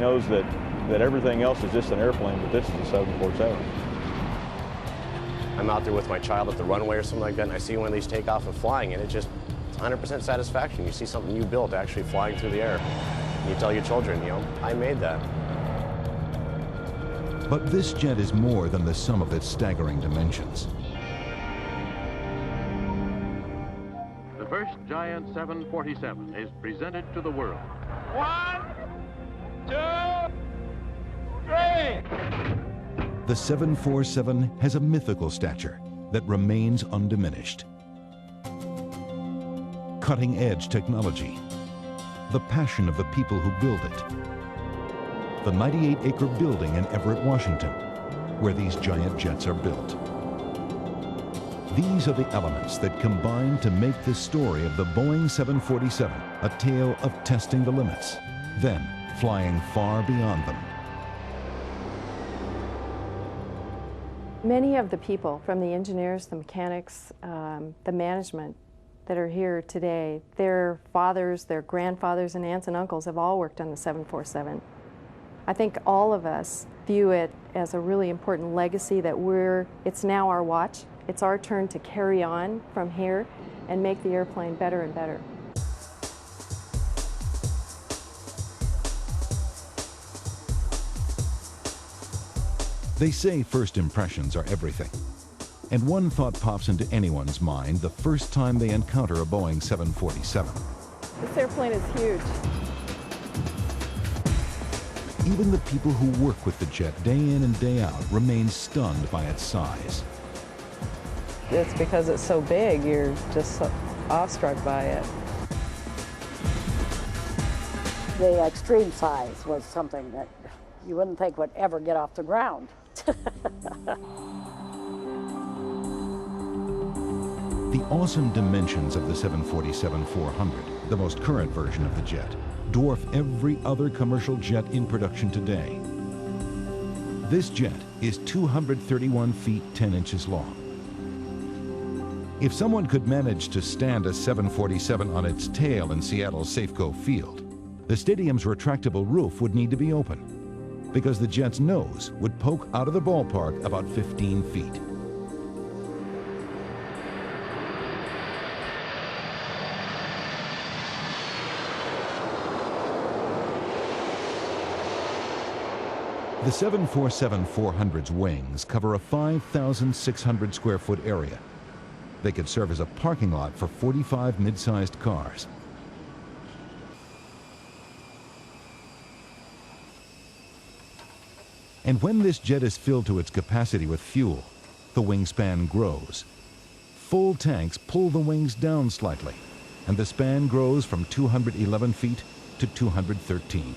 knows that everything else is just an airplane, but this is a 747. I'm out there with my child at the runway or something like that, and I see one of these take off and flying, and it's 100% satisfaction. You see something you built actually flying through the air. And you tell your children, you know, I made that. But this jet is more than the sum of its staggering dimensions. The first giant 747 is presented to the world. 1, 2, 3. The 747 has a mythical stature that remains undiminished. Cutting-edge technology, the passion of the people who build it, the 98-acre building in Everett, Washington, where these giant jets are built. These are the elements that combine to make the story of the Boeing 747 a tale of testing the limits, then flying far beyond them. Many of the people, from the engineers, the mechanics, the management that are here today, their fathers, their grandfathers, and aunts and uncles have all worked on the 747. I think all of us view it as a really important legacy that it's now our watch. It's our turn to carry on from here and make the airplane better and better. They say first impressions are everything. And one thought pops into anyone's mind the first time they encounter a Boeing 747. This airplane is huge. Even the people who work with the jet day in and day out remain stunned by its size. It's because it's so big, you're just so awestruck by it. The extreme size was something that you wouldn't think would ever get off the ground. The awesome dimensions of the 747-400, the most current version of the jet, dwarf every other commercial jet in production today. This jet is 231 feet 10 inches long. If someone could manage to stand a 747 on its tail in Seattle's Safeco Field, the stadium's retractable roof would need to be open, because the jet's nose would poke out of the ballpark about 15 feet. The 747-400's wings cover a 5,600 square foot area. They could serve as a parking lot for 45 mid-sized cars. And when this jet is filled to its capacity with fuel, the wingspan grows. Full tanks pull the wings down slightly, and the span grows from 211 feet to 213.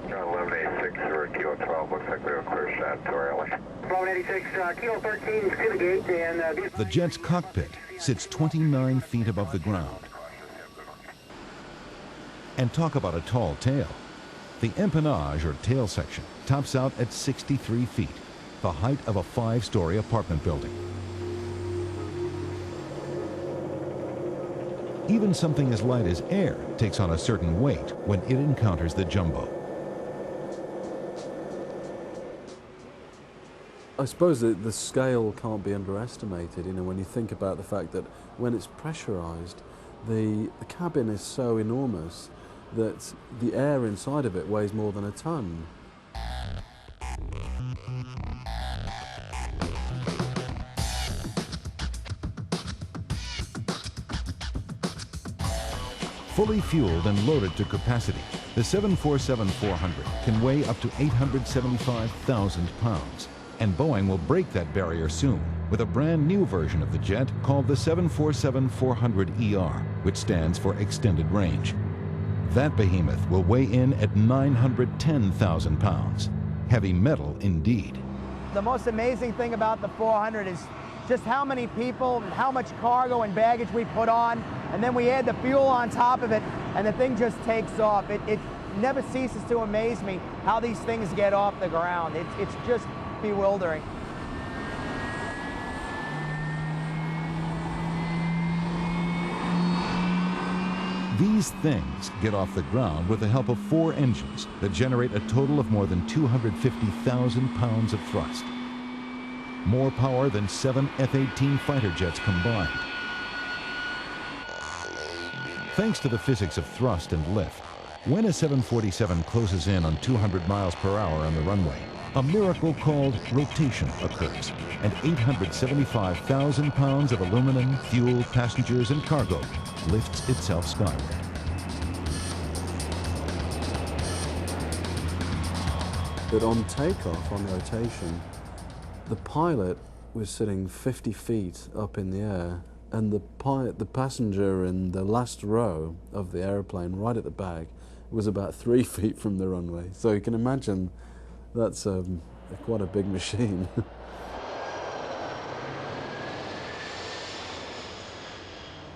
1186, Kilo 12, looks like we have a clear shot to our alley. 1186, Kilo 13 to the gate, and... The jet's cockpit sits 29 feet above the ground. And talk about a tall tail. The empennage, or tail section, tops out at 63 feet, the height of a 5-story apartment building. Even something as light as air takes on a certain weight when it encounters the jumbo. I suppose that the scale can't be underestimated, you know, when you think about the fact that when it's pressurized, the cabin is so enormous that the air inside of it weighs more than a ton. Fully fueled and loaded to capacity, the 747-400 can weigh up to 875,000 pounds. And Boeing will break that barrier soon with a brand new version of the jet called the 747-400ER, which stands for Extended Range. That behemoth will weigh in at 910,000 pounds. Heavy metal indeed. The most amazing thing about the 400 is just how many people, how much cargo and baggage we put on, and then we add the fuel on top of it, and the thing just takes off. It never ceases to amaze me how these things get off the ground. It's just bewildering. These things get off the ground with the help of 4 engines that generate a total of more than 250,000 pounds of thrust. More power than 7 F-18 fighter jets combined. Thanks to the physics of thrust and lift, when a 747 closes in on 200 miles per hour on the runway, a miracle called rotation occurs, and 875,000 pounds of aluminum, fuel, passengers, and cargo lifts itself skyward. But on takeoff, on rotation, the pilot was sitting 50 feet up in the air, and the passenger in the last row of the aeroplane, right at the back, was about 3 feet from the runway. So you can imagine that's quite a big machine.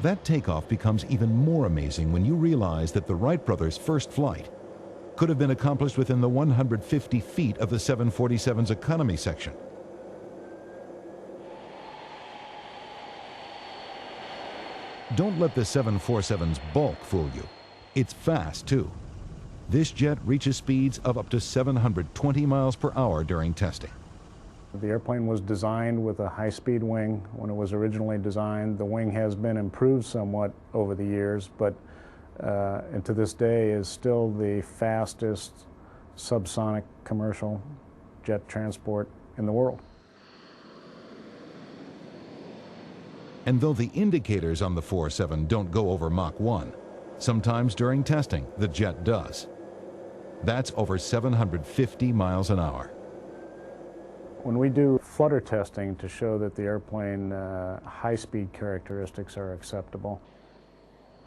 That takeoff becomes even more amazing when you realize that the Wright brothers' first flight could have been accomplished within the 150 feet of the 747's economy section. Don't let the 747's bulk fool you. It's fast, too. This jet reaches speeds of up to 720 miles per hour during testing. The airplane was designed with a high-speed wing when it was originally designed. The wing has been improved somewhat over the years, but and to this day is still the fastest subsonic commercial jet transport in the world. And though the indicators on the 47 don't go over Mach 1, sometimes during testing the jet does. That's over 750 miles an hour. When we do flutter testing to show that the airplane high-speed characteristics are acceptable,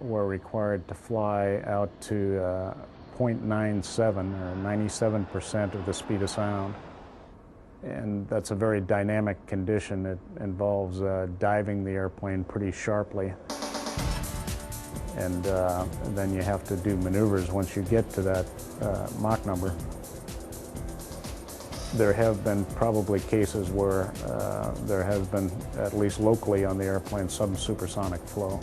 we're required to fly out to 0.97 or 97% of the speed of sound. And that's a very dynamic condition. It involves diving the airplane pretty sharply. And then you have to do maneuvers once you get to that Mach number. There have been probably cases where there has been, at least locally on the airplane, some supersonic flow.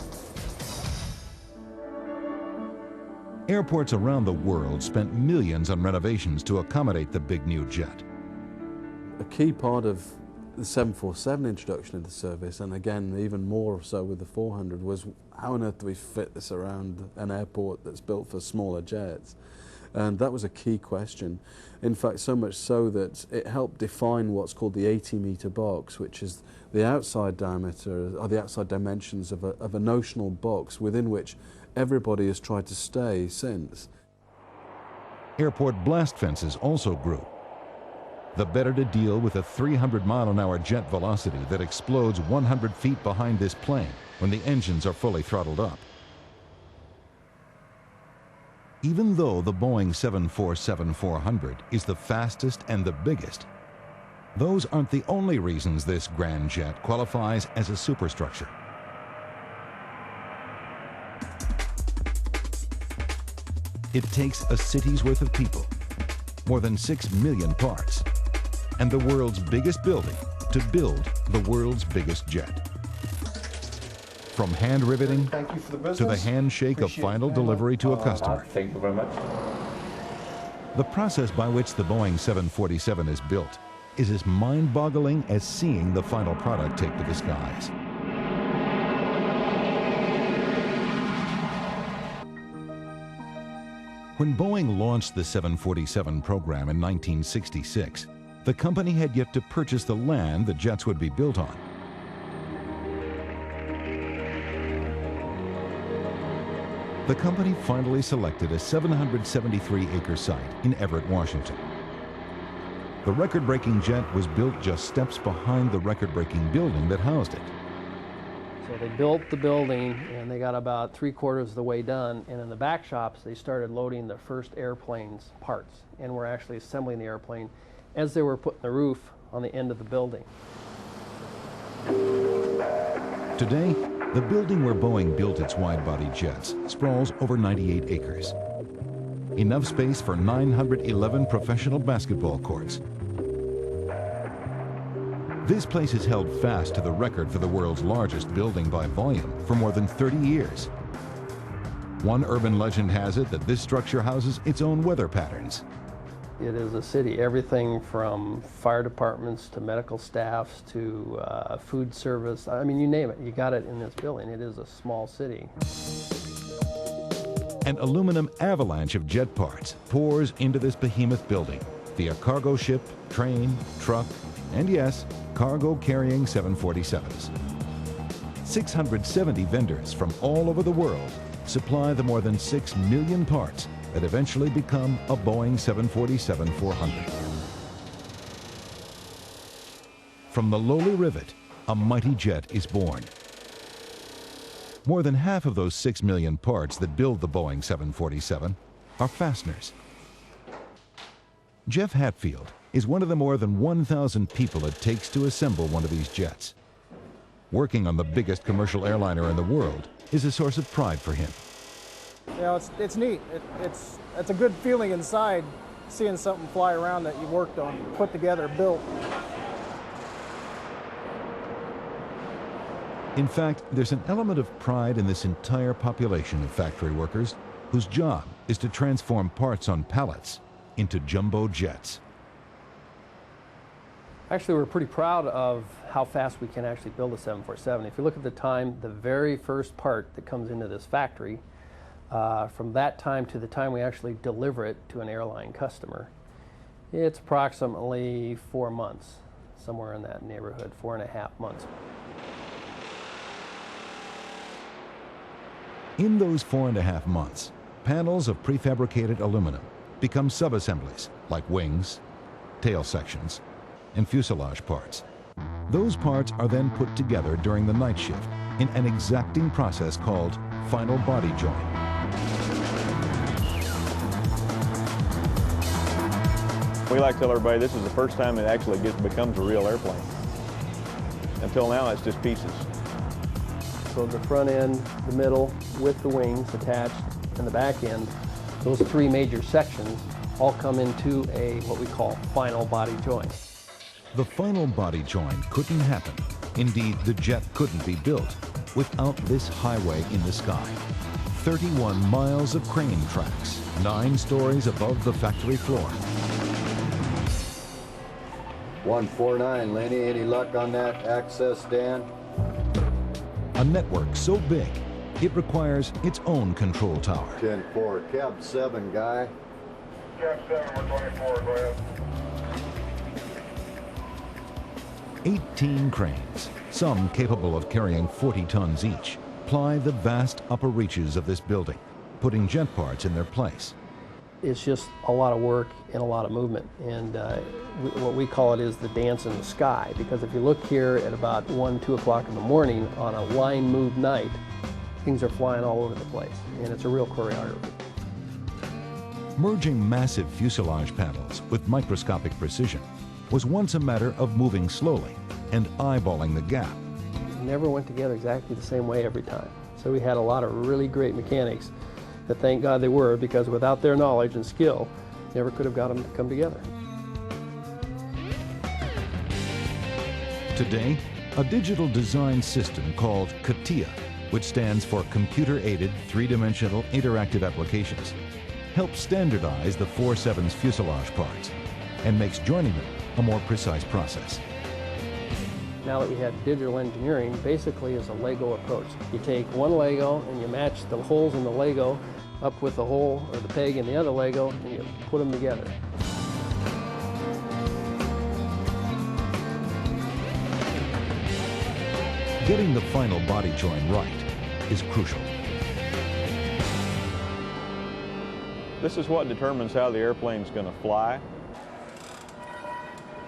Airports around the world spent millions on renovations to accommodate the big new jet. A key part of the 747 introduction into service, and again even more so with the 400, was how on earth do we fit this around an airport that's built for smaller jets? And that was a key question. In fact, so much so that it helped define what's called the 80-meter box, which is the outside diameter, or the outside dimensions of a notional box within which everybody has tried to stay since. Airport blast fences also grew. The better to deal with a 300-mile-an-hour jet velocity that explodes 100 feet behind this plane when the engines are fully throttled up. Even though the Boeing 747-400 is the fastest and the biggest, those aren't the only reasons this grand jet qualifies as a superstructure. It takes a city's worth of people, more than 6 million parts, and the world's biggest building to build the world's biggest jet. From hand riveting to the handshake of final delivery to a customer. Thank you very much. The process by which the Boeing 747 is built is as mind-boggling as seeing the final product take to the skies. When Boeing launched the 747 program in 1966, the company had yet to purchase the land the jets would be built on. The company finally selected a 773-acre site in Everett, Washington. The record-breaking jet was built just steps behind the record-breaking building that housed it. So they built the building and they got about 3/4 of the way done, and in the back shops they started loading the first airplane's parts and were actually assembling the airplane as they were putting the roof on the end of the building. Today, the building where Boeing built its wide-body jets sprawls over 98 acres. Enough space for 911 professional basketball courts. This place has held fast to the record for the world's largest building by volume for more than 30 years. One urban legend has it that this structure houses its own weather patterns. It is a city, everything from fire departments to medical staffs to food service. I mean, you name it, you got it in this building. It is a small city. An aluminum avalanche of jet parts pours into this behemoth building via cargo ship, train, truck, and yes, cargo carrying 747s. 670 vendors from all over the world supply the more than 6 million parts that eventually become a Boeing 747-400. From the lowly rivet, a mighty jet is born. More than half of those 6 million parts that build the Boeing 747 are fasteners. Jeff Hatfield is one of the more than 1,000 people it takes to assemble one of these jets. Working on the biggest commercial airliner in the world is a source of pride for him. You know, it's neat. It's a good feeling inside, seeing something fly around that you worked on, put together, built. In fact, there's an element of pride in this entire population of factory workers whose job is to transform parts on pallets into jumbo jets. Actually, we're pretty proud of how fast we can actually build a 747. If you look at the time, the very first part that comes into this factory, from that time to the time we actually deliver it to an airline customer, it's approximately 4 months, somewhere in that neighborhood, 4.5 months. In those 4.5 months, panels of prefabricated aluminum become subassemblies like wings, tail sections, and fuselage parts. Those parts are then put together during the night shift in an exacting process called final body joint. We like to tell everybody this is the first time it actually becomes a real airplane. Until now, it's just pieces. So the front end, the middle, with the wings attached, and the back end, those 3 major sections all come into a what we call final body joint. The final body joint couldn't happen. Indeed, the jet couldn't be built without this highway in the sky. 31 miles of crane tracks, 9 stories above the factory floor. 149, Lenny, any luck on that access stand? A network so big, it requires its own control tower. 10-4, Cab 7, guy. Cab 7, we're 24, go ahead. 18 cranes, some capable of carrying 40 tons each, ply the vast upper reaches of this building, putting jet parts in their place. It's just a lot of work and a lot of movement, and what we call it is the dance in the sky, because if you look here at about 1, 2 o'clock in the morning on a line move night, things are flying all over the place, and it's a real choreography. Merging massive fuselage panels with microscopic precision was once a matter of moving slowly and eyeballing the gap. It never went together exactly the same way every time. So we had a lot of really great mechanics that thank God they were, because without their knowledge and skill, never could have got them to come together. Today, a digital design system called CATIA, which stands for Computer-Aided Three-Dimensional Interactive Applications, helps standardize the 47's fuselage parts and makes joining them a more precise process. Now that we have digital engineering, basically is a Lego approach. You take one Lego and you match the holes in the Lego up with the hole or the peg in the other Lego, and you put them together. Getting the final body joint right is crucial. This is what determines how the airplane's going to fly.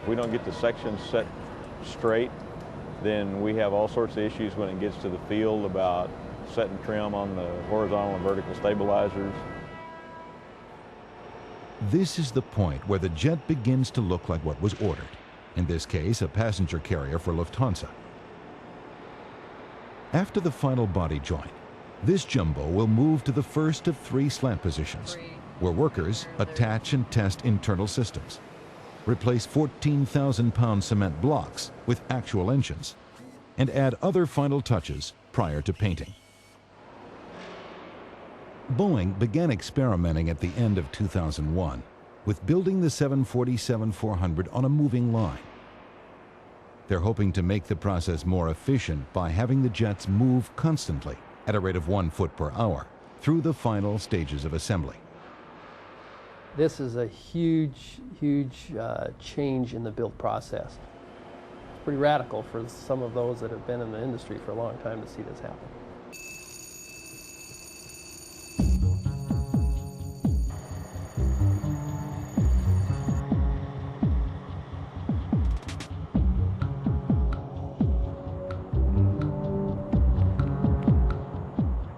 If we don't get the sections set straight, then we have all sorts of issues when it gets to the field about setting trim on the horizontal and vertical stabilizers. This is the point where the jet begins to look like what was ordered, in this case a passenger carrier for Lufthansa. After the final body joint, this jumbo will move to the first of 3 slant positions, where workers attach and test internal systems, replace 14,000-pound cement blocks with actual engines, and add other final touches prior to painting. Boeing began experimenting at the end of 2001 with building the 747-400 on a moving line. They're hoping to make the process more efficient by having the jets move constantly at a rate of 1 foot per hour through the final stages of assembly. This is a huge, huge change in the build process. It's pretty radical for some of those that have been in the industry for a long time to see this happen.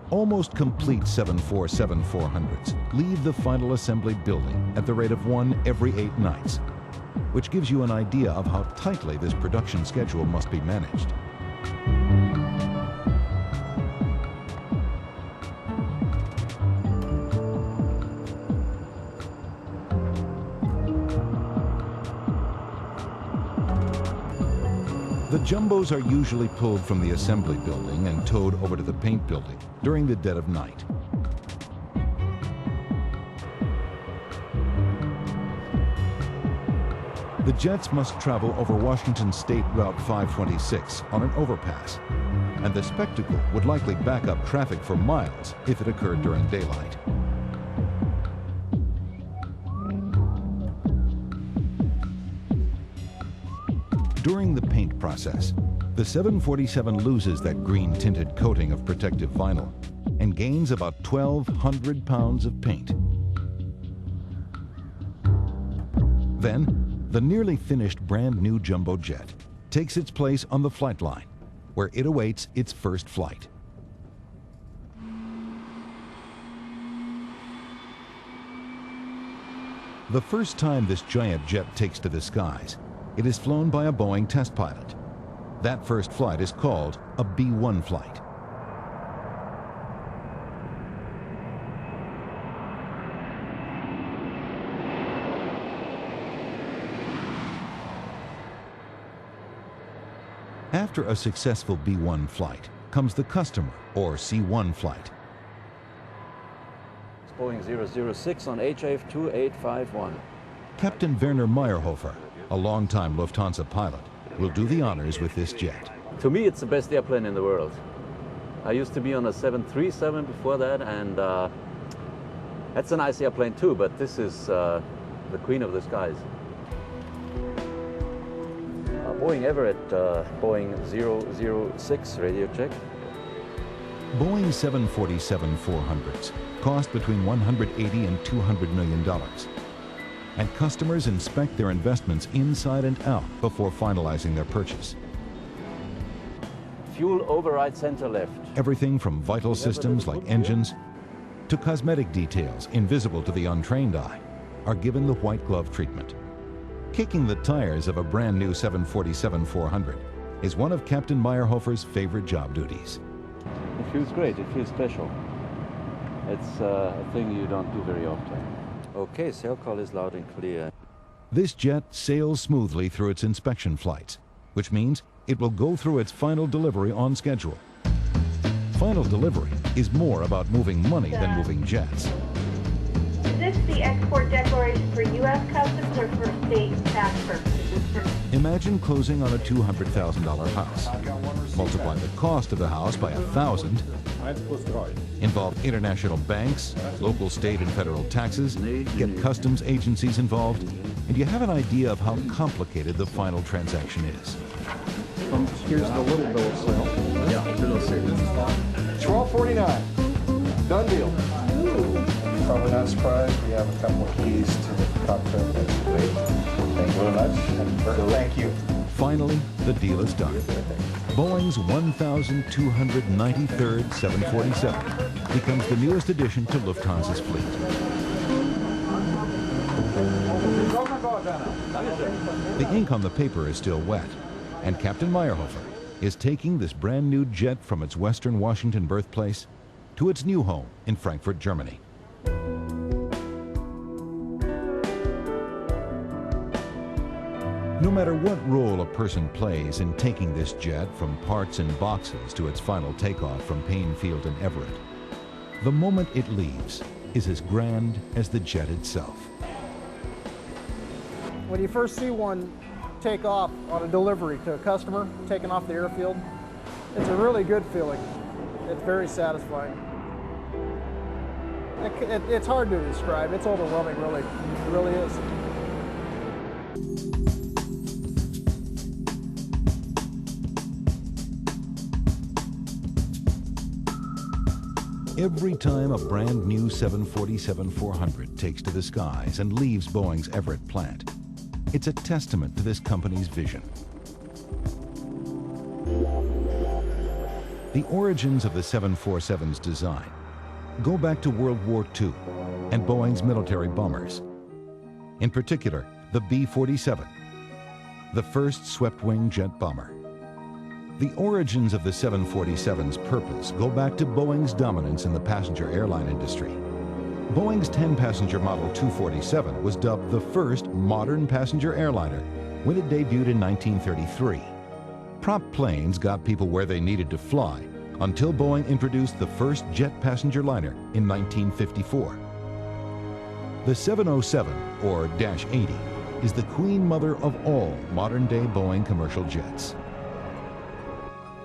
Almost complete 747-400s leave the final assembly building at the rate of 1 every 8 nights, which gives you an idea of how tightly this production schedule must be managed. The jumbos are usually pulled from the assembly building and towed over to the paint building during the dead of night. The jets must travel over Washington State Route 526 on an overpass, and the spectacle would likely back up traffic for miles if it occurred during daylight. During the paint process, the 747 loses that green-tinted coating of protective vinyl and gains about 1,200 pounds of paint. Then, the nearly finished brand-new jumbo jet takes its place on the flight line, where it awaits its first flight. The first time this giant jet takes to the skies, it is flown by a Boeing test pilot. That first flight is called a B-1 flight. After a successful B-1 flight comes the customer, or C-1 flight. It's Boeing 006 on HF 2851. Captain Werner Meyerhofer, a longtime Lufthansa pilot, will do the honors with this jet. To me, it's the best airplane in the world. I used to be on a 737 before that, and that's a nice airplane too, but this is the queen of the skies. Boeing Everett, Boeing 006, radio check. Boeing 747-400s cost between $180 and $200 million. And customers inspect their investments inside and out before finalizing their purchase. Fuel override center left. Everything from vital systems like engines to cosmetic details invisible to the untrained eye are given the white glove treatment. Kicking the tires of a brand new 747-400 is one of Captain Meyerhofer's favorite job duties. It feels great, it feels special. It's a thing you don't do very often. Okay, sail call is loud and clear. This jet sails smoothly through its inspection flights, which means it will go through its final delivery on schedule. Final delivery is more about moving money than moving jets. Is this the export declaration for U.S. Customs or for state tax purposes? Imagine closing on a $200,000 house. Multiply the cost of the house by 1,000. Involve international banks, local, state, and federal taxes, get customs agencies involved, and you have an idea of how complicated the final transaction is. Here's the little bill of sale. Yeah, bill of sale. $12.49. Done deal. Probably not surprised. We have a couple of keys to the cockpit. That's great. Thank you very much. And thank you. Finally, the deal is done. Boeing's 1,293rd 747 becomes the newest addition to Lufthansa's fleet. The ink on the paper is still wet, and Captain Meyerhofer is taking this brand new jet from its western Washington birthplace to its new home in Frankfurt, Germany. No matter what role a person plays in taking this jet from parts and boxes to its final takeoff from Payne Field in Everett, the moment it leaves is as grand as the jet itself. When you first see one take off on a delivery to a customer, taking off the airfield, it's a really good feeling. It's very satisfying. It's hard to describe. It's overwhelming, really. It really is. Every time a brand new 747-400 takes to the skies and leaves Boeing's Everett plant, it's a testament to this company's vision. The origins of the 747's design go back to World War II and Boeing's military bombers. In particular, the B-47, the first swept-wing jet bomber. The origins of the 747's purpose go back to Boeing's dominance in the passenger airline industry. Boeing's 10-passenger Model 247 was dubbed the first modern passenger airliner when it debuted in 1933. Prop planes got people where they needed to fly until Boeing introduced the first jet passenger liner in 1954. The 707, or Dash 80, is the queen mother of all modern-day Boeing commercial jets.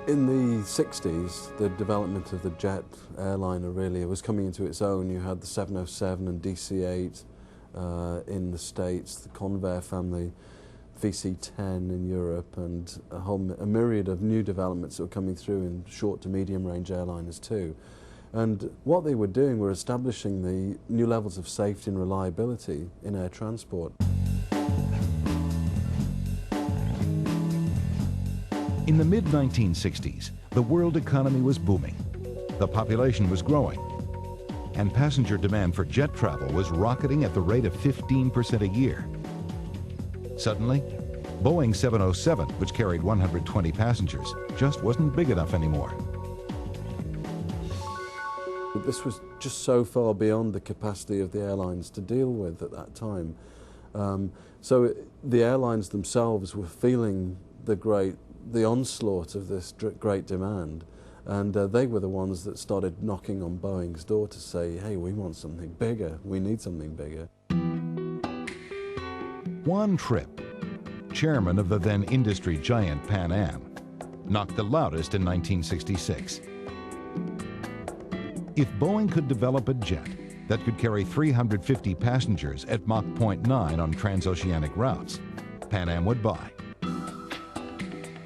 In the 60s, the development of the jet airliner really was coming into its own. You had the 707 and DC-8 in the States, the Convair family, VC-10 in Europe, and a myriad of new developments that were coming through in short to medium range airliners too. And what they were doing were establishing the new levels of safety and reliability in air transport. In the mid-1960s, the world economy was booming, the population was growing, and passenger demand for jet travel was rocketing at the rate of 15% a year. Suddenly, Boeing 707, which carried 120 passengers, just wasn't big enough anymore. This was just so far beyond the capacity of the airlines to deal with at that time. So the airlines themselves were feeling the onslaught of this great demand, and they were the ones that started knocking on Boeing's door to say, hey, we want something bigger, we need something bigger. Juan Trippe, chairman of the then industry giant Pan Am, knocked the loudest in 1966. If Boeing could develop a jet that could carry 350 passengers at Mach 0.9 on transoceanic routes, Pan Am would buy.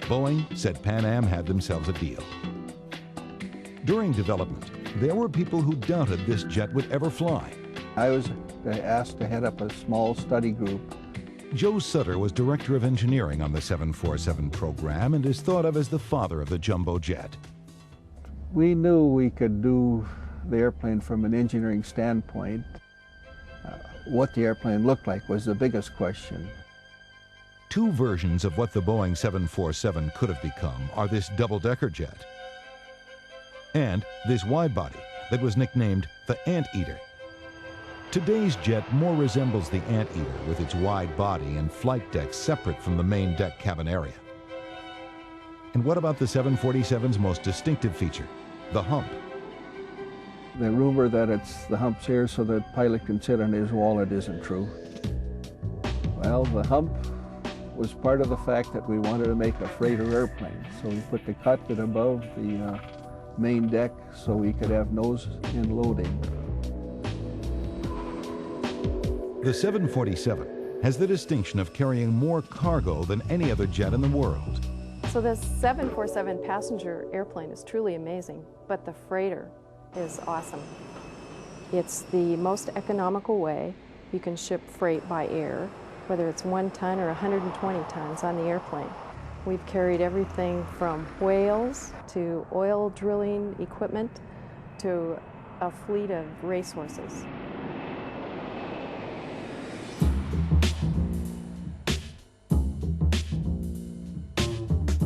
Boeing said Pan Am had themselves a deal. During development, there were people who doubted this jet would ever fly. I was asked to head up a small study group. Joe Sutter was director of engineering on the 747 program and is thought of as the father of the jumbo jet. We knew we could do the airplane from an engineering standpoint. What the airplane looked like was the biggest question. Two versions of what the Boeing 747 could have become are this double-decker jet and this wide-body that was nicknamed the Anteater. Today's jet more resembles the Anteater with its wide body and flight decks separate from the main deck cabin area. And what about the 747's most distinctive feature, the hump? The rumor that the hump's here so the pilot can sit on his wallet isn't true. Well, the hump was part of the fact that we wanted to make a freighter airplane. So we put the cockpit above the main deck so we could have nose-in loading. The 747 has the distinction of carrying more cargo than any other jet in the world. So this 747 passenger airplane is truly amazing, but the freighter is awesome. It's the most economical way you can ship freight by air, whether it's 1 ton or 120 tons on the airplane. We've carried everything from whales to oil drilling equipment to a fleet of racehorses.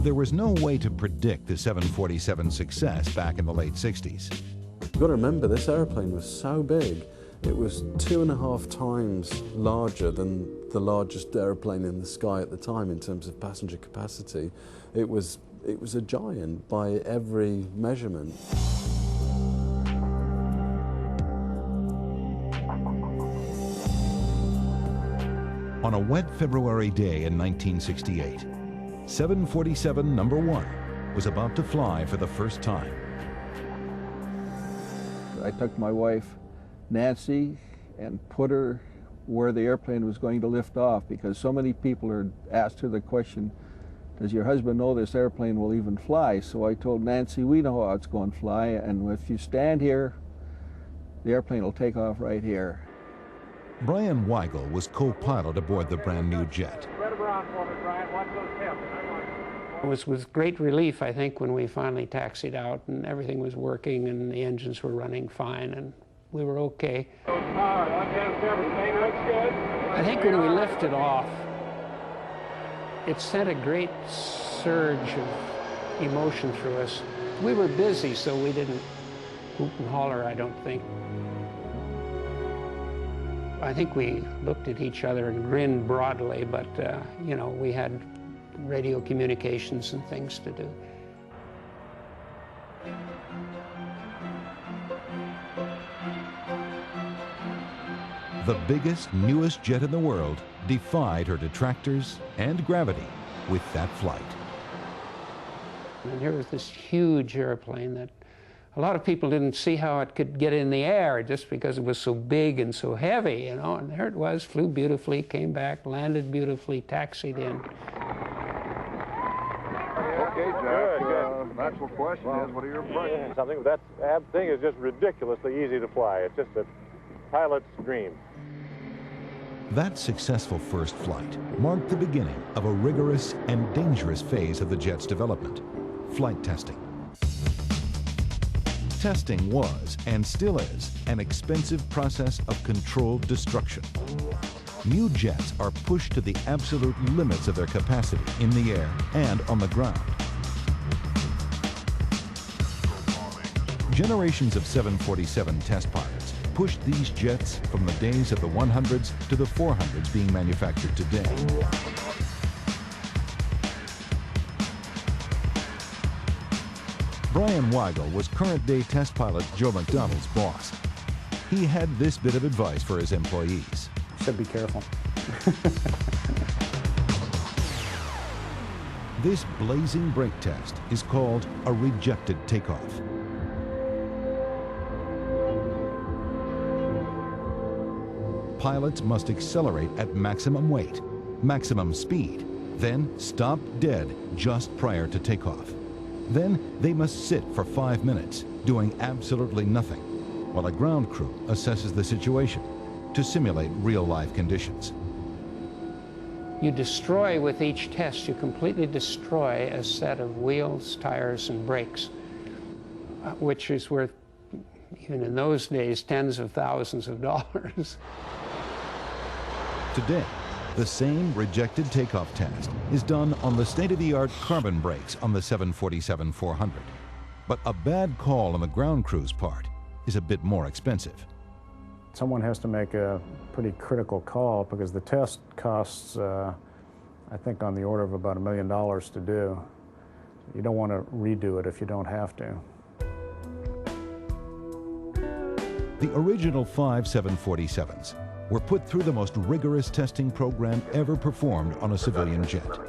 There was no way to predict the 747's success back in the late 60s. You've got to remember, this airplane was so big. It was 2.5 times larger than the largest airplane in the sky at the time in terms of passenger capacity. It was a giant by every measurement. On a wet February day in 1968, 747 number 1 was about to fly for the first time. I took my wife, Nancy, and put her where the airplane was going to lift off, because so many people had asked her the question, does your husband know this airplane will even fly? So I told Nancy, we know how it's going to fly, and if you stand here, the airplane will take off right here. Brian Weigel was co-pilot aboard the brand new jet. Spread around for me, Brian. Watch those hips. It was with great relief, I think, when we finally taxied out and everything was working and the engines were running fine and we were okay. I think when we lifted off, it sent a great surge of emotion through us. We were busy, so we didn't hoot and holler, I don't think. I think we looked at each other and grinned broadly, but, you know, we had radio communications and things to do. The biggest, newest jet in the world defied her detractors and gravity with that flight. And here was this huge airplane that a lot of people didn't see how it could get in the air just because it was so big and so heavy, you know, and there it was, flew beautifully, came back, landed beautifully, taxied in. Okay, Jack, natural question is, what are your impressions? Something that thing is just ridiculously easy to fly. It's just a pilot's dream. That successful first flight marked the beginning of a rigorous and dangerous phase of the jet's development, flight testing. Testing was, and still is, an expensive process of controlled destruction. New jets are pushed to the absolute limits of their capacity in the air and on the ground. Generations of 747 test pilots pushed these jets from the days of the 100s to the 400s being manufactured today. Brian Weigel was current-day test pilot Joe McDonald's boss. He had this bit of advice for his employees. Should be careful. This blazing brake test is called a rejected takeoff. Pilots must accelerate at maximum weight, maximum speed, then stop dead just prior to takeoff. Then they must sit for 5 minutes, doing absolutely nothing, while a ground crew assesses the situation to simulate real-life conditions. You destroy with each test, you completely destroy a set of wheels, tires, and brakes, which is worth, even in those days, tens of thousands of dollars. Today, the same rejected takeoff test is done on the state-of-the-art carbon brakes on the 747-400. But a bad call on the ground crew's part is a bit more expensive. Someone has to make a pretty critical call because the test costs, I think, on the order of about $1 million to do. You don't want to redo it if you don't have to. The original 5 747s were put through the most rigorous testing program ever performed on a civilian jet. This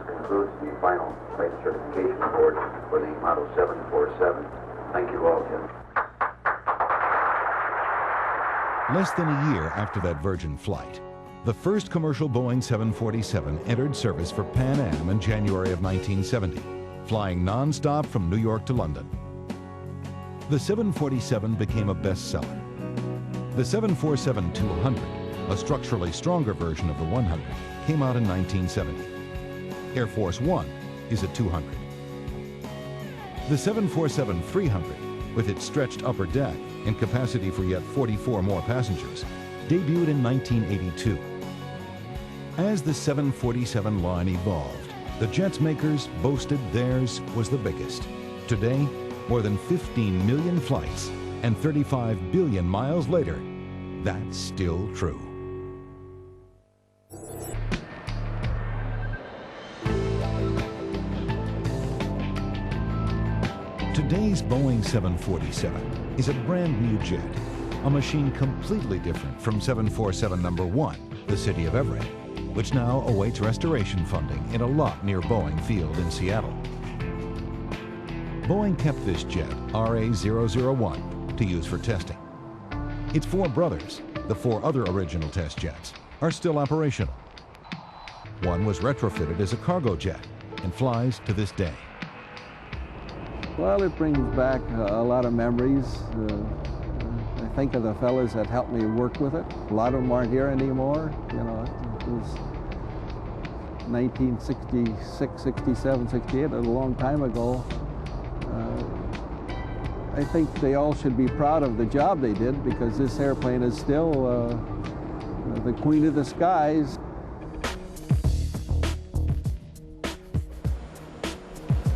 concludes the final flight certification course for the Model 747. Thank you all, Jim. Less than a year after that Virgin flight, the first commercial Boeing 747 entered service for Pan Am in January of 1970, flying non-stop from New York to London. The 747 became a bestseller. The 747-200, a structurally stronger version of the 100, came out in 1970. Air Force One is a 200. The 747-300, with its stretched upper deck and capacity for yet 44 more passengers, debuted in 1982. As the 747 line evolved, the jet's makers boasted theirs was the biggest. Today, more than 15 million flights and 35 billion miles later, that's still true. Today's Boeing 747 is a brand new jet, a machine completely different from 747 number 1, the city of Everett, which now awaits restoration funding in a lot near Boeing Field in Seattle. Boeing kept this jet, RA-001, to use for testing. Its 4 brothers, the 4 other original test jets, are still operational. One was retrofitted as a cargo jet and flies to this day. Well, it brings back a lot of memories. I think of the fellas that helped me work with it. A lot of them aren't here anymore. You know, it was 1966, 67, 68, a long time ago. I think they all should be proud of the job they did, because this airplane is still the queen of the skies.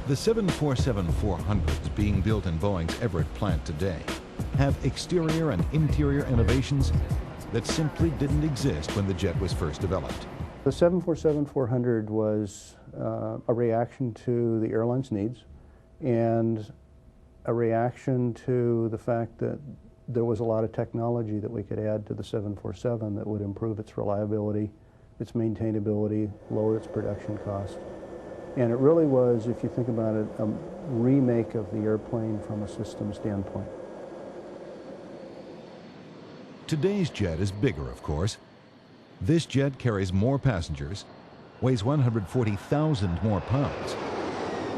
The 747-400s being built in Boeing's Everett plant today have exterior and interior innovations that simply didn't exist when the jet was first developed. The 747-400 was a reaction to the airline's needs and a reaction to the fact that there was a lot of technology that we could add to the 747 that would improve its reliability, its maintainability, lower its production cost. And it really was, if you think about it, a remake of the airplane from a system standpoint. Today's jet is bigger, of course. This jet carries more passengers, weighs 140,000 more pounds,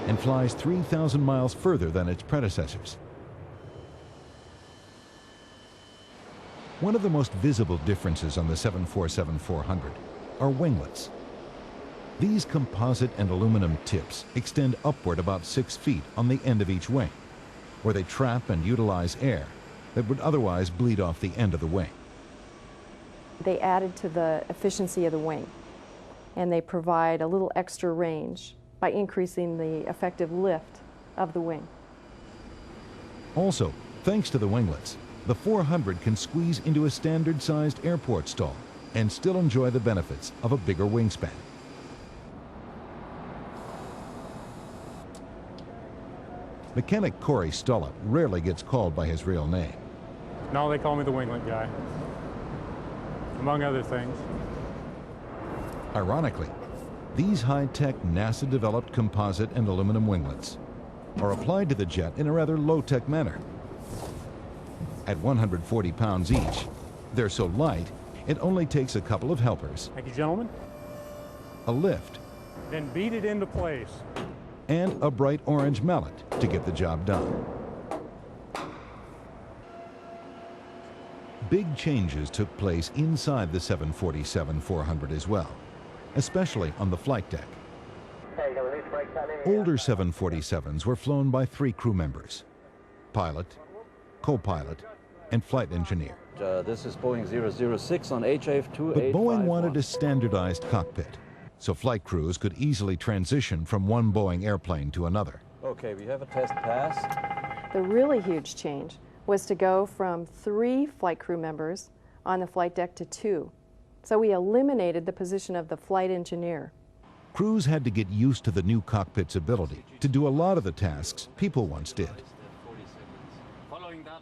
and flies 3,000 miles further than its predecessors. One of the most visible differences on the 747-400 are winglets. These composite and aluminum tips extend upward about 6 feet on the end of each wing, where they trap and utilize air that would otherwise bleed off the end of the wing. They added to the efficiency of the wing, and they provide a little extra range by increasing the effective lift of the wing. Also, thanks to the winglets, the 400 can squeeze into a standard-sized airport stall and still enjoy the benefits of a bigger wingspan. Mechanic Corey Stollup rarely gets called by his real name. No, they call me the winglet guy, among other things. Ironically, these high-tech NASA-developed composite and aluminum winglets are applied to the jet in a rather low-tech manner. At 140 pounds each, they're so light, it only takes a couple of helpers, Thank you, gentlemen. a lift, Then beat it into place. and a bright orange mallet to get the job done. Big changes took place inside the 747-400 as well, especially on the flight deck. Older 747s were flown by 3 crew members: pilot, co-pilot, and flight engineer. This is Boeing 006 on HF2. But Boeing wanted a standardized cockpit, so flight crews could easily transition from one Boeing airplane to another. Okay, we have a test pass. The really huge change was to go from 3 flight crew members on the flight deck to 2. So we eliminated the position of the flight engineer. Crews had to get used to the new cockpit's ability to do a lot of the tasks people once did.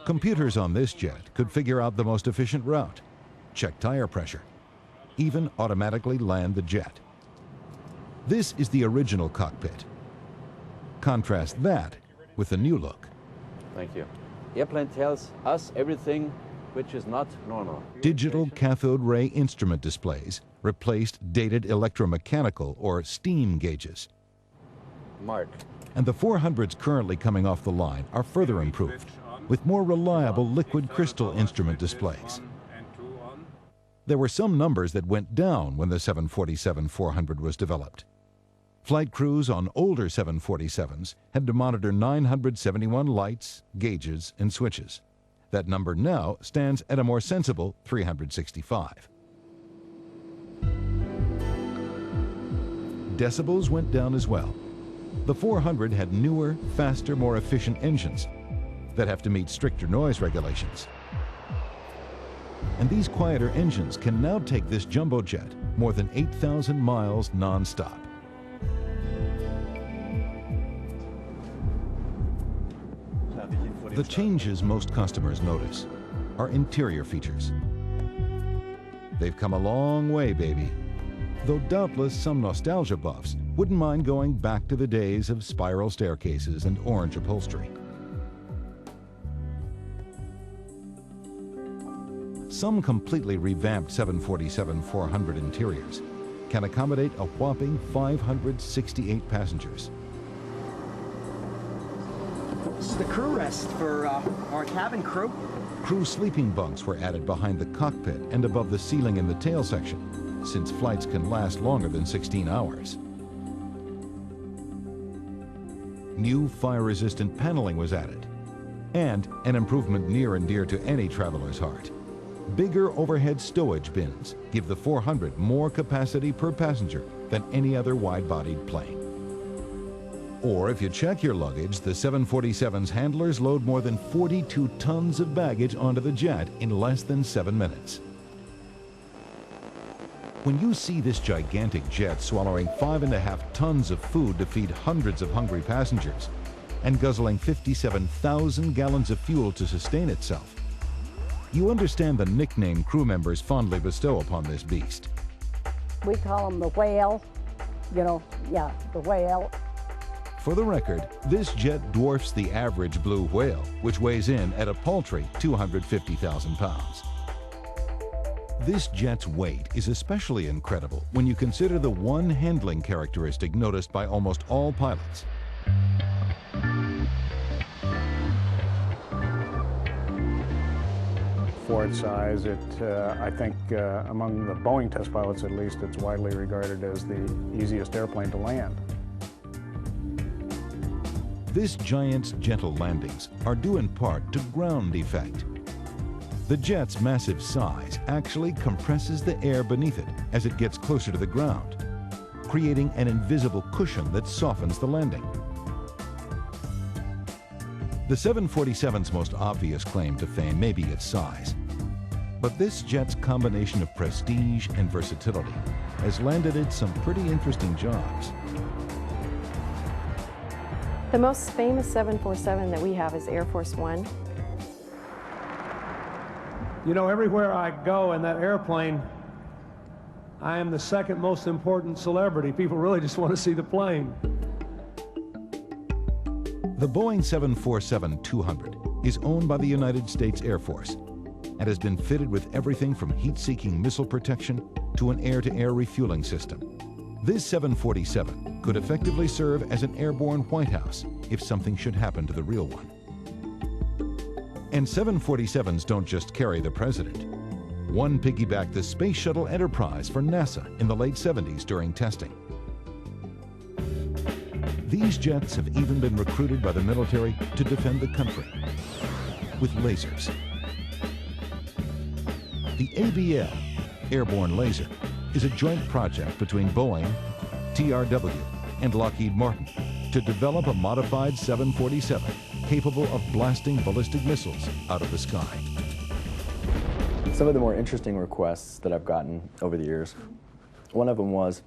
Computers on this jet could figure out the most efficient route, check tire pressure, even automatically land the jet. This is the original cockpit. Contrast that with the new look. Thank you. Airplane tells us everything which is not normal. Digital cathode ray instrument displays replaced dated electromechanical or steam gauges. Mark. And the 400s currently coming off the line are further improved with more reliable liquid crystal instrument displays. There were some numbers that went down when the 747-400 was developed. Flight crews on older 747s had to monitor 971 lights, gauges, and switches. That number now stands at a more sensible 365. Decibels went down as well. The 400 had newer, faster, more efficient engines that have to meet stricter noise regulations. And these quieter engines can now take this jumbo jet more than 8,000 miles non-stop. The changes most customers notice are interior features. They've come a long way, baby. Though doubtless some nostalgia buffs wouldn't mind going back to the days of spiral staircases and orange upholstery. Some completely revamped 747-400 interiors can accommodate a whopping 568 passengers. This is the crew rest for our cabin crew. Crew sleeping bunks were added behind the cockpit and above the ceiling in the tail section, since flights can last longer than 16 hours. New fire-resistant paneling was added, and an improvement near and dear to any traveler's heart. Bigger overhead stowage bins give the 400 more capacity per passenger than any other wide-bodied plane. Or if you check your luggage, the 747's handlers load more than 42 tons of baggage onto the jet in less than 7 minutes. When you see this gigantic jet swallowing 5.5 tons of food to feed hundreds of hungry passengers and guzzling 57,000 gallons of fuel to sustain itself, you understand the nickname crew members fondly bestow upon this beast. We call him the whale, you know, yeah, the whale. For the record, this jet dwarfs the average blue whale, which weighs in at a paltry 250,000 pounds. This jet's weight is especially incredible when you consider the one handling characteristic noticed by almost all pilots. For its size, I think among the Boeing test pilots at least, it's widely regarded as the easiest airplane to land. This giant's gentle landings are due in part to ground effect. The jet's massive size actually compresses the air beneath it as it gets closer to the ground, creating an invisible cushion that softens the landing. The 747's most obvious claim to fame may be its size, but this jet's combination of prestige and versatility has landed it some pretty interesting jobs. The most famous 747 that we have is Air Force One. You know, everywhere I go in that airplane, I am the second most important celebrity. People really just want to see the plane. The Boeing 747-200 is owned by the United States Air Force and has been fitted with everything from heat-seeking missile protection to an air-to-air refueling system. This 747 could effectively serve as an airborne White House if something should happen to the real one. And 747s don't just carry the president. One piggybacked the Space Shuttle Enterprise for NASA in the late 70s during testing. These jets have even been recruited by the military to defend the country with lasers. The ABL, Airborne Laser, is a joint project between Boeing, TRW, and Lockheed Martin to develop a modified 747 capable of blasting ballistic missiles out of the sky. Some of the more interesting requests that I've gotten over the years, one of them was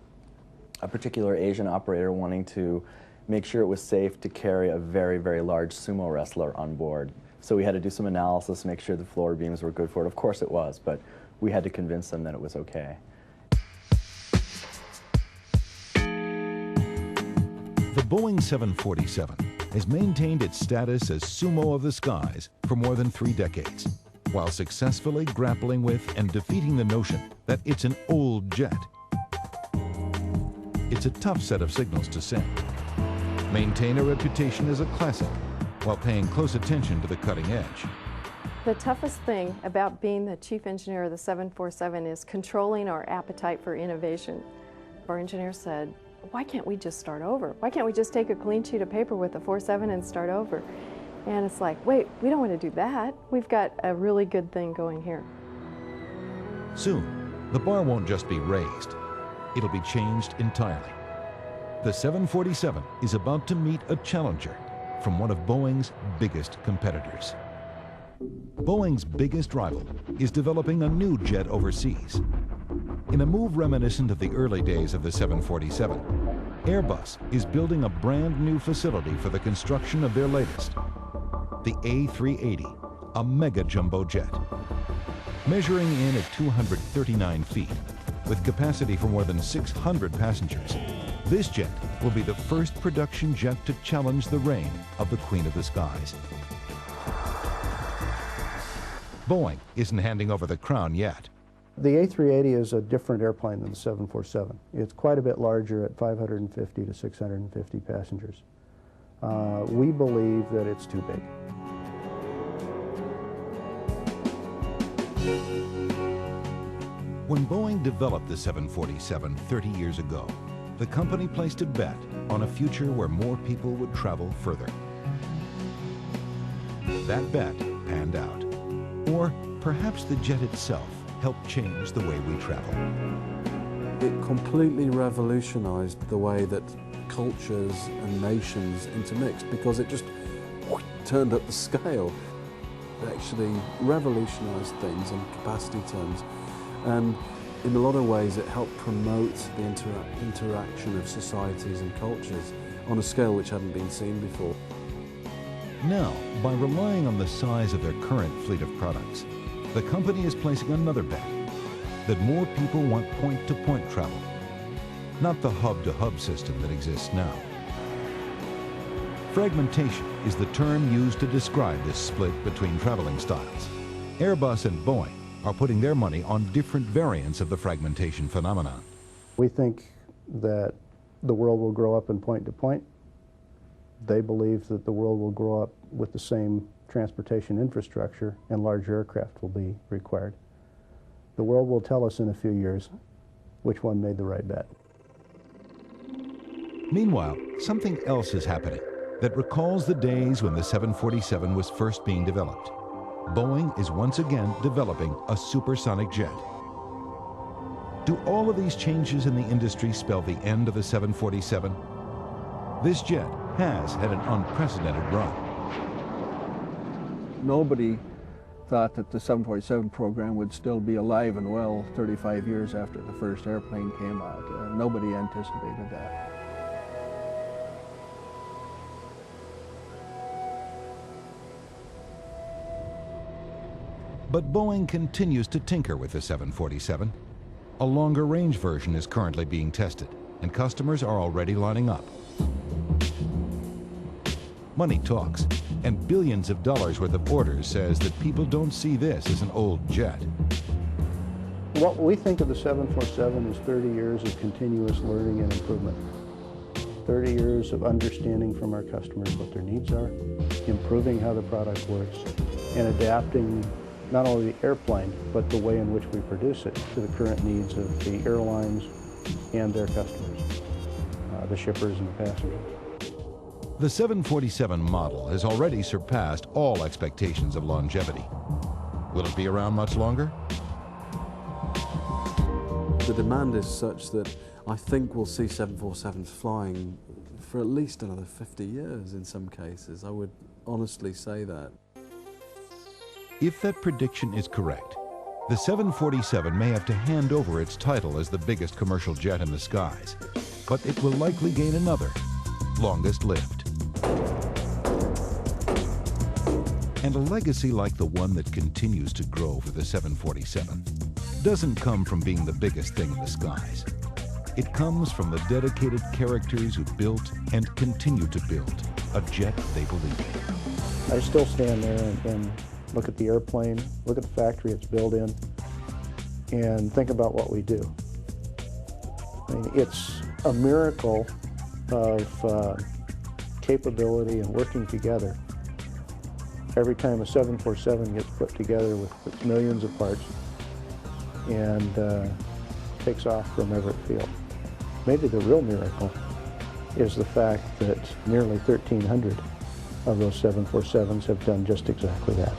a particular Asian operator wanting to make sure it was safe to carry a very, very large sumo wrestler on board. So we had to do some analysis, make sure the floor beams were good for it. Of course it was, but we had to convince them that it was okay. The Boeing 747 has maintained its status as sumo of the skies for more than 3 decades, while successfully grappling with and defeating the notion that it's an old jet. It's a tough set of signals to send. Maintain a reputation as a classic while paying close attention to the cutting edge. The toughest thing about being the chief engineer of the 747 is controlling our appetite for innovation. Our engineer said, why can't we just start over? Why can't we just take a clean sheet of paper with the 47 and start over? And it's like, wait, we don't want to do that. We've got a really good thing going here. Soon, the bar won't just be raised. It'll be changed entirely. The 747 is about to meet a challenger from one of Boeing's biggest competitors. Boeing's biggest rival is developing a new jet overseas. In a move reminiscent of the early days of the 747, Airbus is building a brand new facility for the construction of their latest, the A380, a mega jumbo jet. Measuring in at 239 feet, with capacity for more than 600 passengers, this jet will be the first production jet to challenge the reign of the Queen of the Skies. Boeing isn't handing over the crown yet. The A380 is a different airplane than the 747. It's quite a bit larger at 550 to 650 passengers. We believe that it's too big. When Boeing developed the 747 30 years ago, the company placed a bet on a future where more people would travel further. That bet panned out. Or perhaps the jet itself helped change the way we travel. It completely revolutionized the way that cultures and nations intermixed, because it just turned up the scale. It actually revolutionized things in capacity terms, and in a lot of ways it helped promote the interaction of societies and cultures on a scale which hadn't been seen before. Now, by relying on the size of their current fleet of products, the company is placing another bet, that more people want point-to-point travel, not the hub-to-hub system that exists now. Fragmentation is the term used to describe this split between traveling styles. Airbus and Boeing are putting their money on different variants of the fragmentation phenomenon. We think that the world will grow up in point-to-point. They believe that the world will grow up with the same transportation infrastructure and larger aircraft will be required. The world will tell us in a few years which one made the right bet. Meanwhile, something else is happening that recalls the days when the 747 was first being developed. Boeing is once again developing a supersonic jet. Do all of these changes in the industry spell the end of the 747? This jet has had an unprecedented run. Nobody thought that the 747 program would still be alive and well 35 years after the first airplane came out. Nobody anticipated that. But Boeing continues to tinker with the 747. A longer range version is currently being tested, and customers are already lining up. Money talks, and billions of dollars worth of orders says that people don't see this as an old jet. What we think of the 747 is 30 years of continuous learning and improvement. 30 years of understanding from our customers what their needs are, improving how the product works, and adapting not only the airplane, but the way in which we produce it to the current needs of the airlines and their customers, the shippers and the passengers. The 747 model has already surpassed all expectations of longevity. Will it be around much longer? The demand is such that I think we'll see 747s flying for at least another 50 years in some cases. I would honestly say that. If that prediction is correct, the 747 may have to hand over its title as the biggest commercial jet in the skies, but it will likely gain another, longest lived. And a legacy like the one that continues to grow for the 747 doesn't come from being the biggest thing in the skies. It comes from the dedicated characters who built and continue to build a jet they believe in. I still stand there and look at the airplane, look at the factory it's built in, and think about what we do. I mean, it's a miracle of capability and working together. Every time a 747 gets put together with its millions of parts and takes off from Everett Field. Maybe the real miracle is the fact that nearly 1,300 of those 747s have done just exactly that.